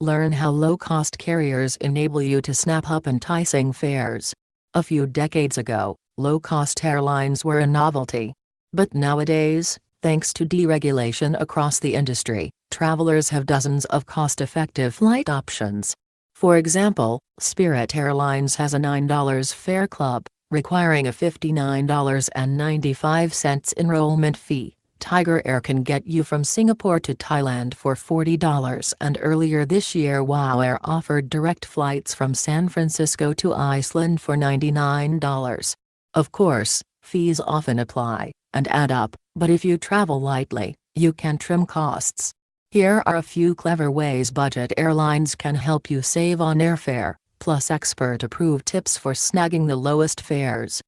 Learn how low-cost carriers enable you to snap up enticing fares. A few decades ago, low-cost airlines were a novelty. But nowadays, thanks to deregulation across the industry, travelers have dozens of cost-effective flight options. For example, Spirit Airlines has a $9 fare club, requiring a $59.95 enrollment fee. Tiger Air can get you from Singapore to Thailand for $40, and earlier this year WOW Air offered direct flights from San Francisco to Iceland for $99. Of course, fees often apply, and add up, but if you travel lightly, you can trim costs. Here are a few clever ways budget airlines can help you save on airfare, plus expert-approved tips for snagging the lowest fares.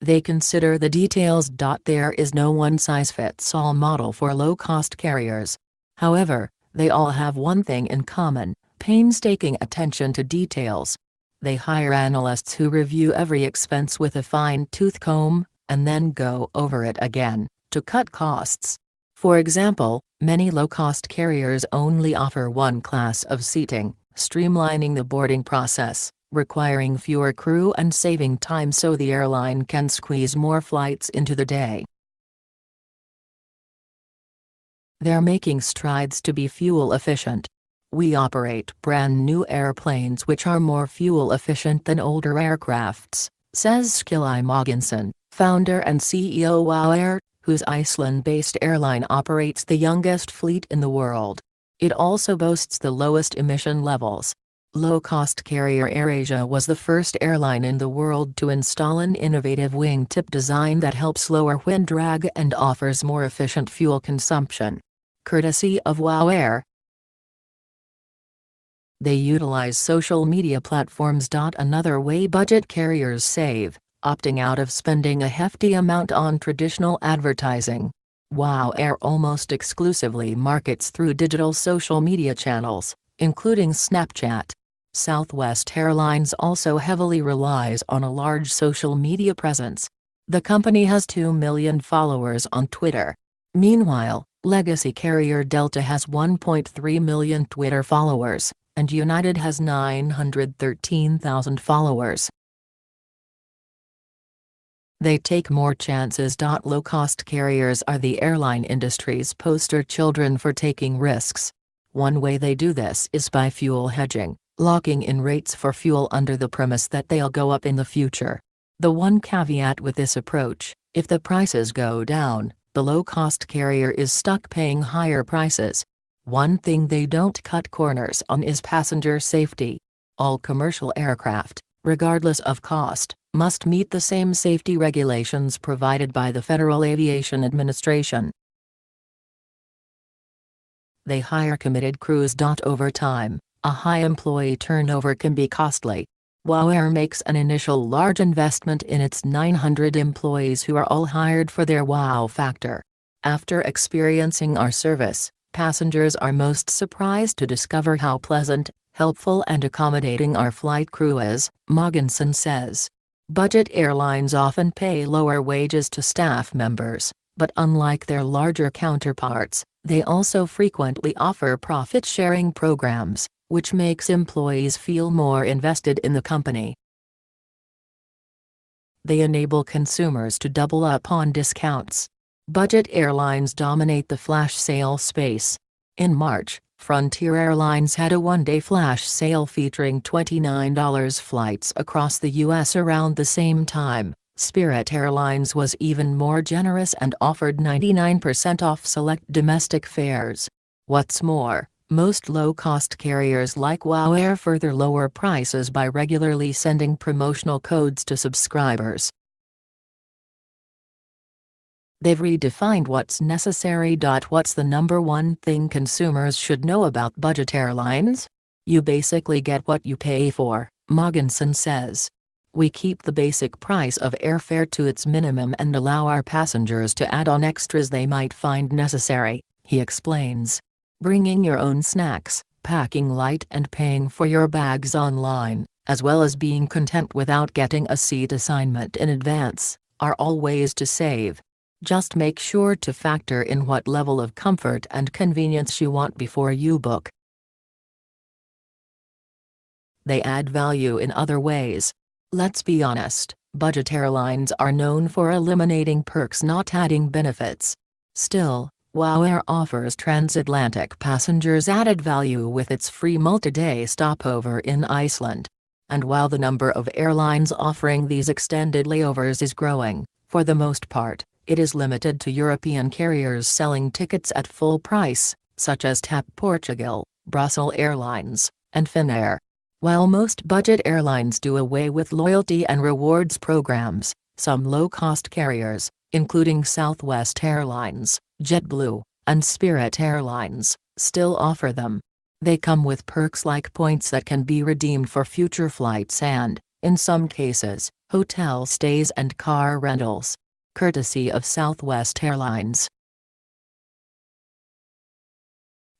They consider the details. There is no one-size-fits-all model for low-cost carriers. However, they all have one thing in common: painstaking attention to details. They hire analysts who review every expense with a fine-tooth comb, and then go over it again, to cut costs. For example, many low-cost carriers only offer one class of seating, streamlining the boarding process, requiring fewer crew and saving time so the airline can squeeze more flights into the day. They're making strides to be fuel efficient. We operate brand new airplanes which are more fuel efficient than older aircrafts, says Skilli Mogensen, founder and CEO WOW Air, whose Iceland-based airline operates the youngest fleet in the world. It also boasts the lowest emission levels. Low-cost carrier AirAsia was the first airline in the world to install an innovative wingtip design that helps lower wind drag and offers more efficient fuel consumption. Courtesy of WOW Air, they utilize social media platforms. Another way budget carriers save: opting out of spending a hefty amount on traditional advertising. WOW Air almost exclusively markets through digital social media channels, including Snapchat. Southwest Airlines also heavily relies on a large social media presence. The company has 2 million followers on Twitter. Meanwhile, legacy carrier Delta has 1.3 million Twitter followers, and United has 913,000 followers. They take more chances. Low-cost carriers are the airline industry's poster children for taking risks. One way they do this is by fuel hedging, locking in rates for fuel under the premise that they'll go up in the future. The one caveat with this approach: if the prices go down, the low-cost carrier is stuck paying higher prices. One thing they don't cut corners on is passenger safety. All commercial aircraft, regardless of cost, must meet the same safety regulations provided by the Federal Aviation Administration. They hire committed crews. Over time, a high employee turnover can be costly. WOW Air makes an initial large investment in its 900 employees who are all hired for their wow factor. After experiencing our service, passengers are most surprised to discover how pleasant, helpful and accommodating our flight crew is, Mogensen says. Budget airlines often pay lower wages to staff members, but unlike their larger counterparts, they also frequently offer profit-sharing programs, which makes employees feel more invested in the company. They enable consumers to double up on discounts. Budget airlines dominate the flash sale space. In March, Frontier Airlines had a one-day flash sale featuring $29 flights across the U.S. Around the same time, Spirit Airlines was even more generous and offered 99% off select domestic fares. What's more, most low-cost carriers like WOW Air further lower prices by regularly sending promotional codes to subscribers. They've redefined what's necessary. What's the number one thing consumers should know about budget airlines? You basically get what you pay for, Mogensen says. We keep the basic price of airfare to its minimum and allow our passengers to add on extras they might find necessary, he explains. Bringing your own snacks, packing light and paying for your bags online, as well as being content without getting a seat assignment in advance, are all ways to save. Just make sure to factor in what level of comfort and convenience you want before you book. They add value in other ways. Let's be honest, budget airlines are known for eliminating perks, not adding benefits. Still, WOW Air offers transatlantic passengers added value with its free multi-day stopover in Iceland. And while the number of airlines offering these extended layovers is growing, for the most part, it is limited to European carriers selling tickets at full price, such as TAP Portugal, Brussels Airlines, and Finnair. While most budget airlines do away with loyalty and rewards programs, some low-cost carriers, including Southwest Airlines, JetBlue, and Spirit Airlines, still offer them. They come with perks like points that can be redeemed for future flights and, in some cases, hotel stays and car rentals. Courtesy of Southwest Airlines.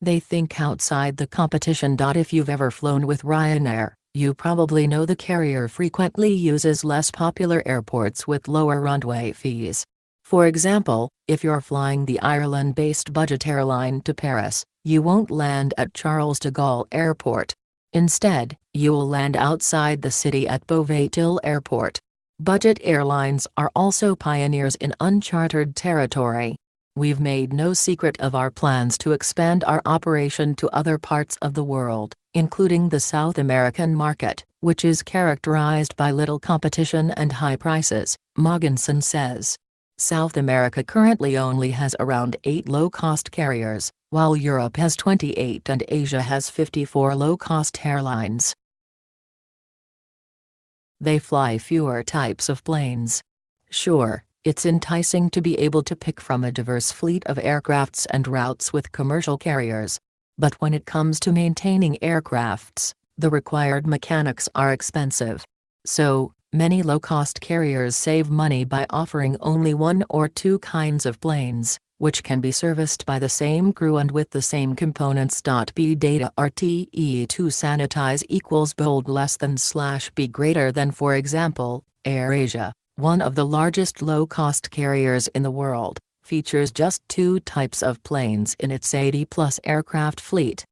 They think outside the competition. If you've ever flown with Ryanair, you probably know the carrier frequently uses less popular airports with lower runway fees. For example, if you're flying the Ireland-based budget airline to Paris, you won't land at Charles de Gaulle Airport. Instead, you'll land outside the city at Beauvais-Til Airport. Budget airlines are also pioneers in uncharted territory. We've made no secret of our plans to expand our operation to other parts of the world, including the South American market, which is characterized by little competition and high prices, Mogensen says. South America currently only has around 8 low-cost carriers, while Europe has 28 and Asia has 54 low-cost airlines. They fly fewer types of planes. Sure, it's enticing to be able to pick from a diverse fleet of aircrafts and routes with commercial carriers. But when it comes to maintaining aircrafts, the required mechanics are expensive. So, many low-cost carriers save money by offering only 1 or 2 kinds of planes, which can be serviced by the same crew and with the same components. B data RTE to sanitize equals bold less than / B greater than. For example, AirAsia, one of the largest low-cost carriers in the world, features just 2 types of planes in its 80-plus aircraft fleet.